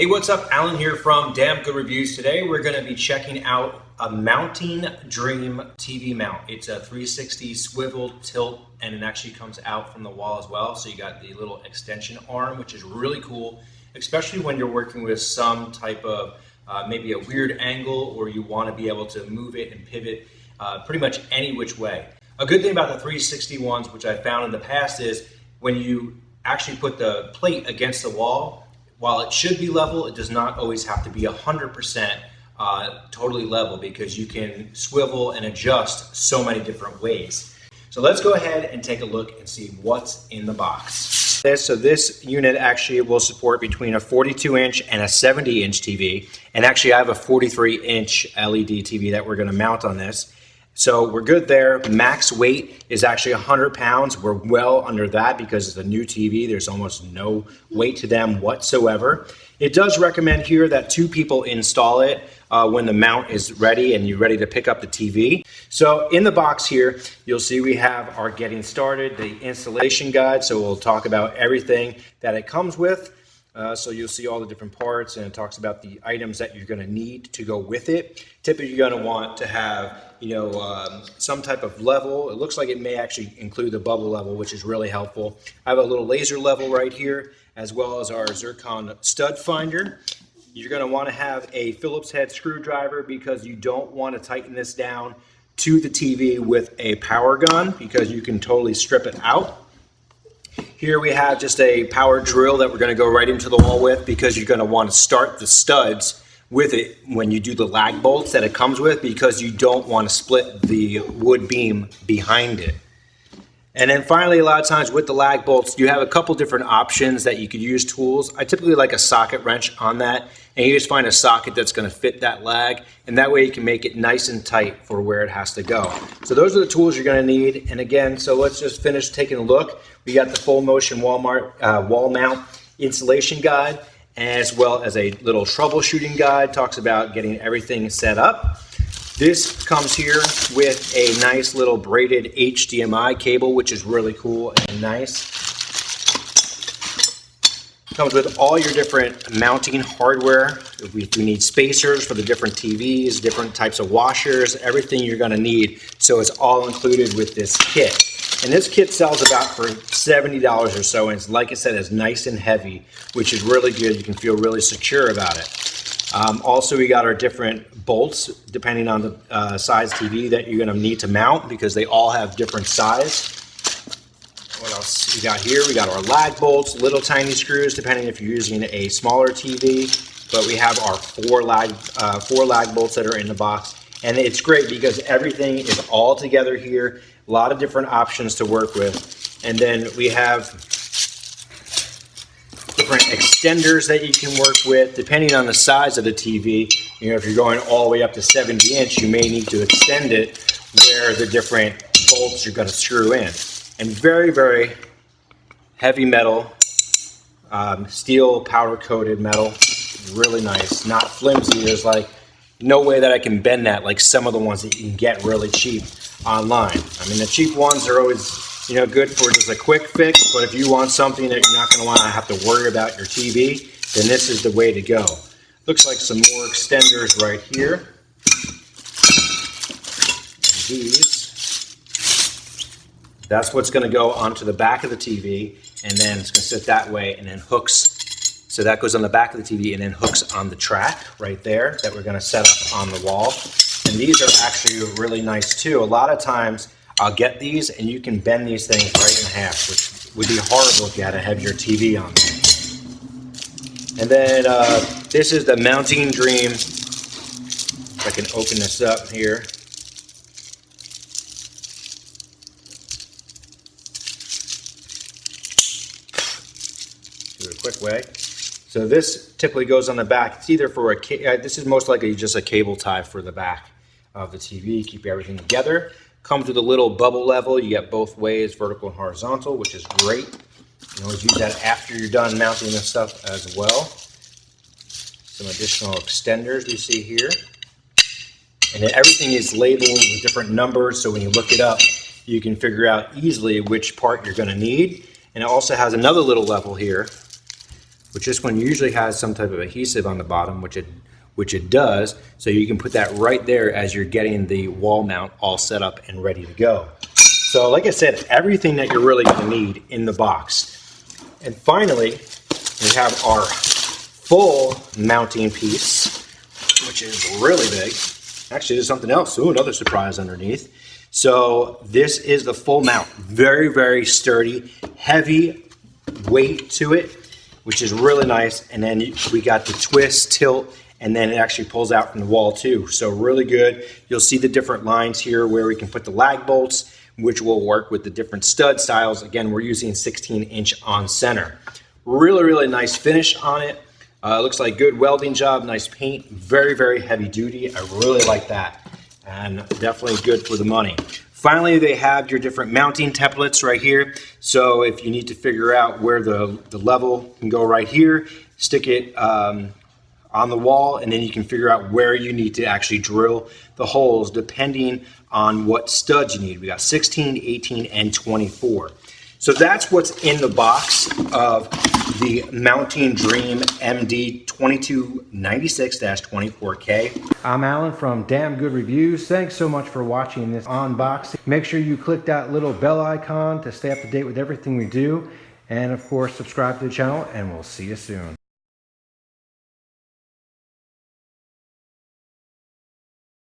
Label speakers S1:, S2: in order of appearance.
S1: Hey, what's up? Alan here from Damn Good Reviews. Today we're going to be checking out a Mounting Dream TV mount. It's a 360 swivel tilt, and it actually comes out from the wall as well. So you got the little extension arm, which is really cool, especially when you're working with some type of maybe a weird angle, or you want to be able to move it and pivot pretty much any which way. A good thing about the 360 ones, which I found in the past, is when you actually put the plate against the wall, while it should be level, it does not always have to be 100% totally level, because you can swivel and adjust so many different ways. So let's go ahead and take a look and see what's in the box. So this unit actually will support between a 42-inch and a 70-inch TV. And actually I have a 43-inch LED TV that we're going to mount on this. So we're good there. Max weight is actually 100 pounds. We're well under that because it's a new TV. There's almost no weight to them whatsoever. It does recommend here that 2 people install it when the mount is ready and you're ready to pick up the TV. So in the box here, you'll see we have our getting started, the installation guide. So we'll talk about everything that it comes with. So you'll see all the different parts, and it talks about the items that you're going to need to go with it. Typically you're going to want to have, some type of level. It looks like it may actually include the bubble level, which is really helpful. I have a little laser level right here, as well as our zircon stud finder. You're going to want to have a Phillips head screwdriver, because you don't want to tighten this down to the TV with a power gun, because you can totally strip it out. Here we have just a power drill that we're going to go right into the wall with, because you're going to want to start the studs with it when you do the lag bolts that it comes with, because you don't want to split the wood beam behind it. And then finally, a lot of times with the lag bolts, you have a couple different options that you could use tools. I typically like a socket wrench on that, and you just find a socket that's going to fit that lag, and that way you can make it nice and tight for where it has to go. So those are the tools you're going to need. And again, so let's just finish taking a look. We got the full motion wall mount installation guide, as well as a little troubleshooting guide. Talks about getting everything set up. This comes here with a nice little braided HDMI cable, which is really cool and nice. Comes with all your different mounting hardware. If we need spacers for the different TVs, different types of washers, everything you're going to need. So it's all included with this kit. And this kit sells about for $70 or so, and it's, like I said, it's nice and heavy, which is really good. You can feel really secure about it. Also, we got our different bolts depending on the size TV that you're going to need to mount, because they all have different size. What else we got here? We got our lag bolts, little tiny screws depending if you're using a smaller TV. But we have our four lag bolts that are in the box, and it's great because everything is all together here. A lot of different options to work with, and then we have different extenders that you can work with depending on the size of the TV. If you're going all the way up to 70-inch, you may need to extend it where the different bolts you're going to screw in. And very, very heavy metal, steel powder coated metal, really nice, not flimsy. There's like no way that I can bend that like some of the ones that you can get really cheap online. I mean, the cheap ones are always good for just a quick fix, but if you want something that you're not going to want to have to worry about your TV, then this is the way to go. Looks like some more extenders right here. And these, that's what's going to go onto the back of the TV, and then it's going to sit that way and then hooks. So that goes on the back of the TV and then hooks on the track right there that we're going to set up on the wall. And these are actually really nice too. A lot of times I'll get these and you can bend these things right in half, which would be horrible if you had a heavier TV on there. And then this is the Mounting Dream. If I can open this up here. Do it a quick way. So this typically goes on the back. It's either for this is most likely just a cable tie for the back of the TV. Keep everything together. Comes with a little bubble level. You get both ways, vertical and horizontal, which is great. You can always use that after you're done mounting this stuff as well. Some additional extenders we see here. And then everything is labeled with different numbers, so when you look it up, you can figure out easily which part you're going to need. And it also has another little level here, which this one usually has some type of adhesive on the bottom, which it does. So you can put that right there as you're getting the wall mount all set up and ready to go. So like I said, everything that you're really going to need in the box. And finally, we have our full mounting piece, which is really big. Actually, there's something else. Ooh, another surprise underneath. So this is the full mount. Very, very sturdy, heavy weight to it, which is really nice. And then we got the twist, tilt, and then it actually pulls out from the wall too. So really good. You'll see the different lines here where we can put the lag bolts, which will work with the different stud styles. Again, we're using 16-inch on center. Really, really nice finish on it. Looks like good welding job, nice paint, very, very heavy duty. I really like that, and definitely good for the money. Finally, they have your different mounting templates right here. So if you need to figure out where the level can go right here, stick it on the wall, and then you can figure out where you need to actually drill the holes depending on what studs you need. We got 16, 18, and 24. So that's what's in the box of the Mounting Dream MD2296-24K. I'm Alan from Damn Good Reviews. Thanks so much for watching this unboxing. Make sure you click that little bell icon to stay up to date with everything we do. And of course, subscribe to the channel, and we'll see you soon.